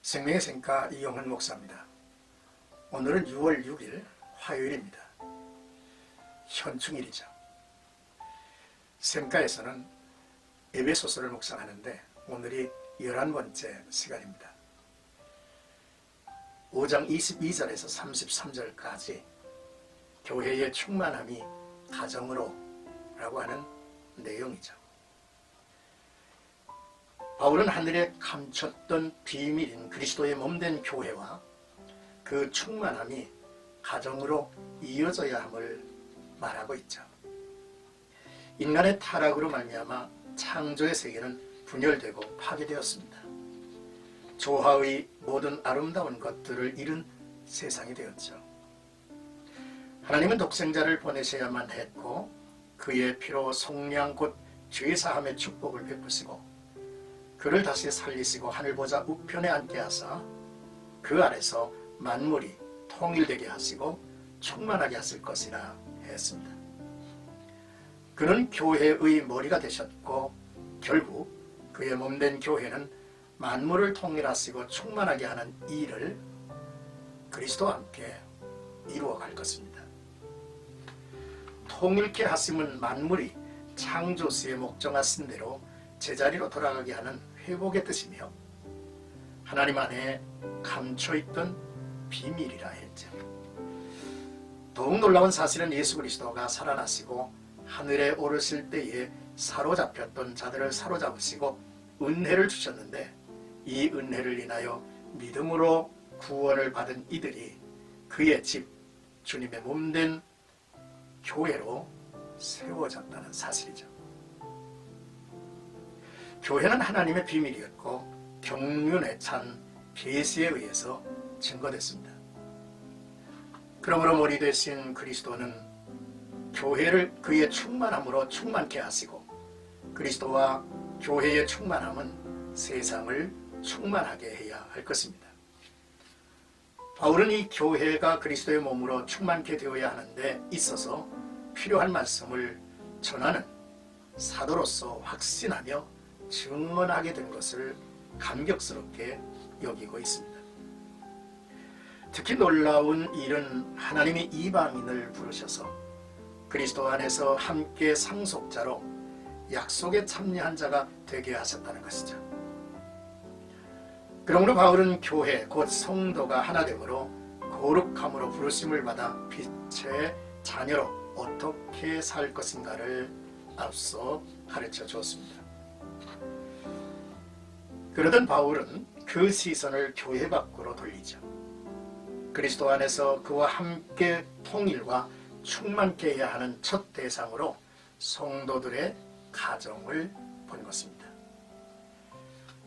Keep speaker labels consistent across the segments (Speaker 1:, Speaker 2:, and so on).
Speaker 1: 생명의 샘가 이용헌 목사입니다. 오늘은 6월 6일 화요일입니다. 현충일이죠. 샘가에서는 에베소서를 묵상하는데 오늘이 11번째 시간입니다. 5장 22절에서 33절까지 교회의 충만함이 가정으로 라고 하는 내용이죠. 바울은 하늘에 감췄던 비밀인 그리스도의 몸된 교회와 그 충만함이 가정으로 이어져야 함을 말하고 있죠. 인간의 타락으로 말미암아 창조의 세계는 분열되고 파괴되었습니다. 조화의 모든 아름다운 것들을 잃은 세상이 되었죠. 하나님은 독생자를 보내셔야만 했고 그의 피로 속량 곧 죄사함의 축복을 베푸시고 그를 다시 살리시고 하늘보좌 우편에 앉게 하사 그 안에서 만물이 통일되게 하시고 충만하게 하실 것이라 했습니다. 그는 교회의 머리가 되셨고 결국 그의 몸된 교회는 만물을 통일하시고 충만하게 하는 일을 그리스도와 함께 이루어갈 것입니다. 통일케 하심은 만물이 창조시에 목정하신 대로 제자리로 돌아가게 하는 회복의 뜻이며 하나님 안에 감춰있던 비밀이라 했죠. 더욱 놀라운 사실은 예수 그리스도가 살아나시고 하늘에 오르실 때에 사로잡혔던 자들을 사로잡으시고 은혜를 주셨는데 이 은혜를 인하여 믿음으로 구원을 받은 이들이 그의 집 주님의 몸된 교회로 세워졌다는 사실이죠. 교회는 하나님의 비밀이었고 경륜에 찬 계시에 의해서 증거됐습니다. 그러므로 머리 되신 그리스도는 교회를 그의 충만함으로 충만케 하시고 그리스도와 교회의 충만함은 세상을 충만하게 해야 할 것입니다. 바울은 이 교회가 그리스도의 몸으로 충만케 되어야 하는데 있어서 필요한 말씀을 전하는 사도로서 확신하며 증언하게 된 것을 감격스럽게 여기고 있습니다. 특히 놀라운 일은 하나님이 이방인을 부르셔서 그리스도 안에서 함께 상속자로 약속에 참여한 자가 되게 하셨다는 것이죠. 그러므로 바울은 교회 곧 성도가 하나됨으로 거룩함으로 부르심을 받아 빛의 자녀로 어떻게 살 것인가를 앞서 가르쳐 주었습니다. 그러던 바울은 그 시선을 교회 밖으로 돌리죠. 그리스도 안에서 그와 함께 통일과 충만케 해야 하는 첫 대상으로 성도들의 가정을 본 것입니다.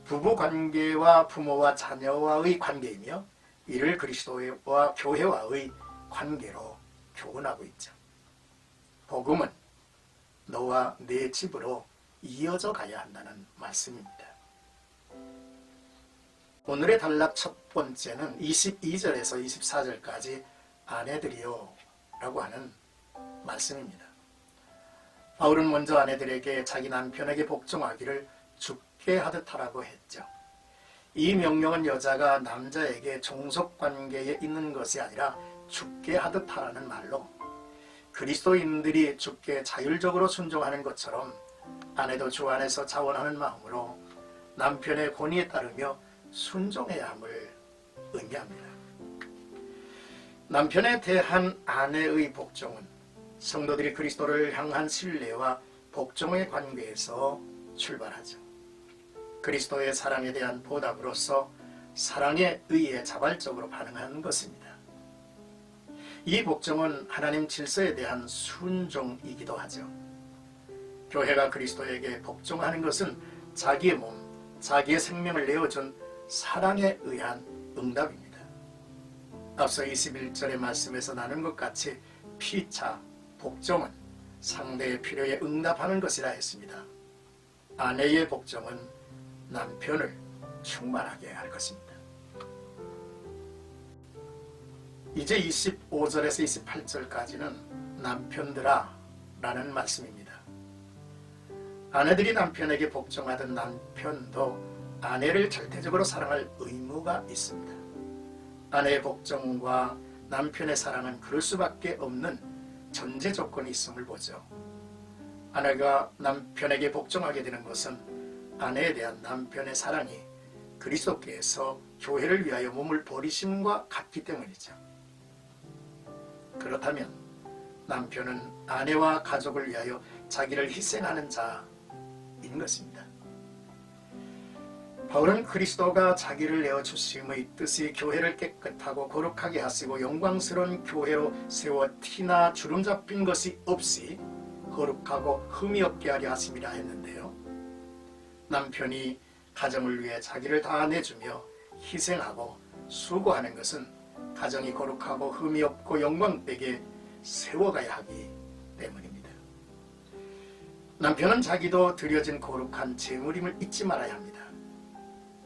Speaker 1: 부부관계와 부모와 자녀와의 관계이며 이를 그리스도와 교회와의 관계로 교훈하고 있죠. 복음은 너와 내 집으로 이어져 가야 한다는 말씀입니다. 오늘의 단락 첫 번째는 22절에서 24절까지 아내들이요 라고 하는 말씀입니다. 바울은 먼저 아내들에게 자기 남편에게 복종하기를 죽게 하듯 하라고 했죠. 이 명령은 여자가 남자에게 종속관계에 있는 것이 아니라 죽게 하듯 하라는 말로 그리스도인들이 죽게 자율적으로 순종하는 것처럼 아내도 주 안에서 자원하는 마음으로 남편의 권위에 따르며 순종해야 함을 의미합니다. 남편에 대한 아내의 복종은 성도들이 그리스도를 향한 신뢰와 복종의 관계에서 출발하죠. 그리스도의 사랑에 대한 보답으로서 사랑에 의해 자발적으로 반응하는 것입니다. 이 복종은 하나님 질서에 대한 순종이기도 하죠. 교회가 그리스도에게 복종하는 것은 자기의 몸, 자기의 생명을 내어준 사랑에 의한 응답입니다. 앞서 21절의 말씀에서 나눈 것 같이 피차, 복종은 상대의 필요에 응답하는 것이라 했습니다. 아내의 복종은 남편을 충만하게 할 것입니다. 이제 25절에서 28절까지는 남편들아 라는 말씀입니다. 아내들이 남편에게 복종하던 남편도 아내를 절대적으로 사랑할 의무가 있습니다. 아내의 복종과 남편의 사랑은 그럴 수밖에 없는 전제 조건이 있음을 보죠. 아내가 남편에게 복종하게 되는 것은 아내에 대한 남편의 사랑이 그리스도께서 교회를 위하여 몸을 버리심과 같기 때문이죠. 그렇다면 남편은 아내와 가족을 위하여 자기를 희생하는 자인 것입니다. 바울은 그리스도가 자기를 내어주심의 뜻이 교회를 깨끗하고 거룩하게 하시고 영광스러운 교회로 세워 티나 주름 잡힌 것이 없이 거룩하고 흠이 없게 하려 하심이라 했는데요. 남편이 가정을 위해 자기를 다 내주며 희생하고 수고하는 것은 가정이 거룩하고 흠이 없고 영광되게 세워가야 하기 때문입니다. 남편은 자기도 드려진 거룩한 제물임을 잊지 말아야 합니다.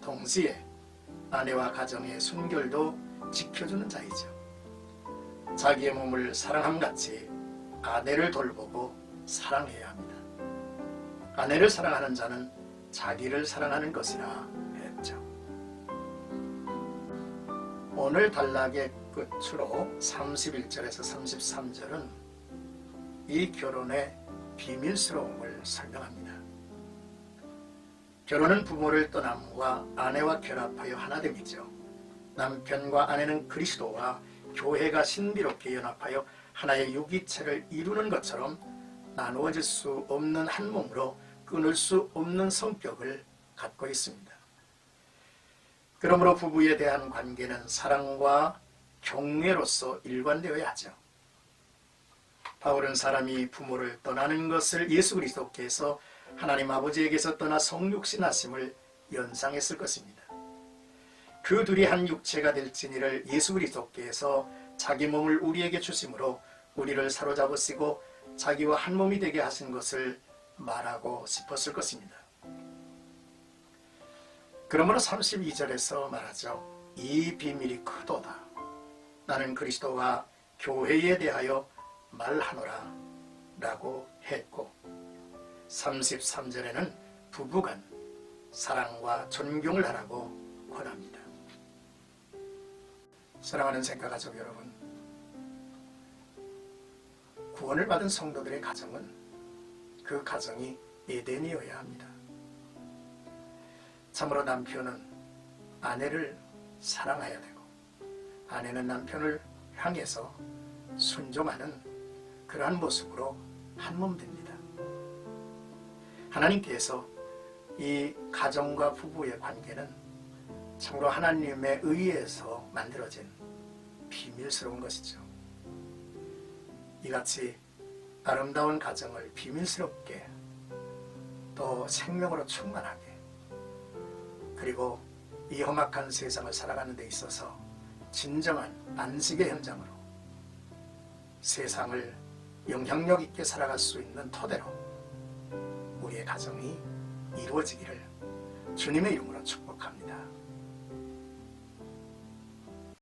Speaker 1: 동시에 아내와 가정의 순결도 지켜주는 자이죠. 자기의 몸을 사랑함같이 아내를 돌보고 사랑해야 합니다. 아내를 사랑하는 자는 자기를 사랑하는 것이라 했죠. 오늘 단락의 끝으로 31절에서 33절은 이 결혼의 비밀스러움을 설명합니다. 결혼은 부모를 떠남과 아내와 결합하여 하나됨이죠. 남편과 아내는 그리스도와 교회가 신비롭게 연합하여 하나의 유기체를 이루는 것처럼 나누어질 수 없는 한 몸으로 끊을 수 없는 성격을 갖고 있습니다. 그러므로 부부에 대한 관계는 사랑과 경외로서 일관되어야 하죠. 바울은 사람이 부모를 떠나는 것을 예수 그리스도께서 하나님 아버지에게서 떠나 성육신하심을 연상했을 것입니다. 그 둘이 한 육체가 될지니를 예수 그리스도께서 자기 몸을 우리에게 주심으로 우리를 사로잡으시고 자기와 한 몸이 되게 하신 것을 말하고 싶었을 것입니다. 그러므로 32절에서 말하죠. 이 비밀이 크도다. 나는 그리스도와 교회에 대하여 말하노라 라고 했고 33절에는 부부간 사랑과 존경을 하라고 권합니다. 사랑하는 생가가족 여러분, 구원을 받은 성도들의 가정은 그 가정이 에덴이어야 합니다. 참으로 남편은 아내를 사랑해야 되고 아내는 남편을 향해서 순종하는 그러한 모습으로 한 몸 됩니다. 하나님께서 이 가정과 부부의 관계는 참으로 하나님의 의에서 만들어진 비밀스러운 것이죠. 이같이 아름다운 가정을 비밀스럽게 또 생명으로 충만하게 그리고 이 험악한 세상을 살아가는 데 있어서 진정한 안식의 현장으로 세상을 영향력 있게 살아갈 수 있는 토대로 우리의 가정이 이루어지기를 주님의 이름으로 축복합니다.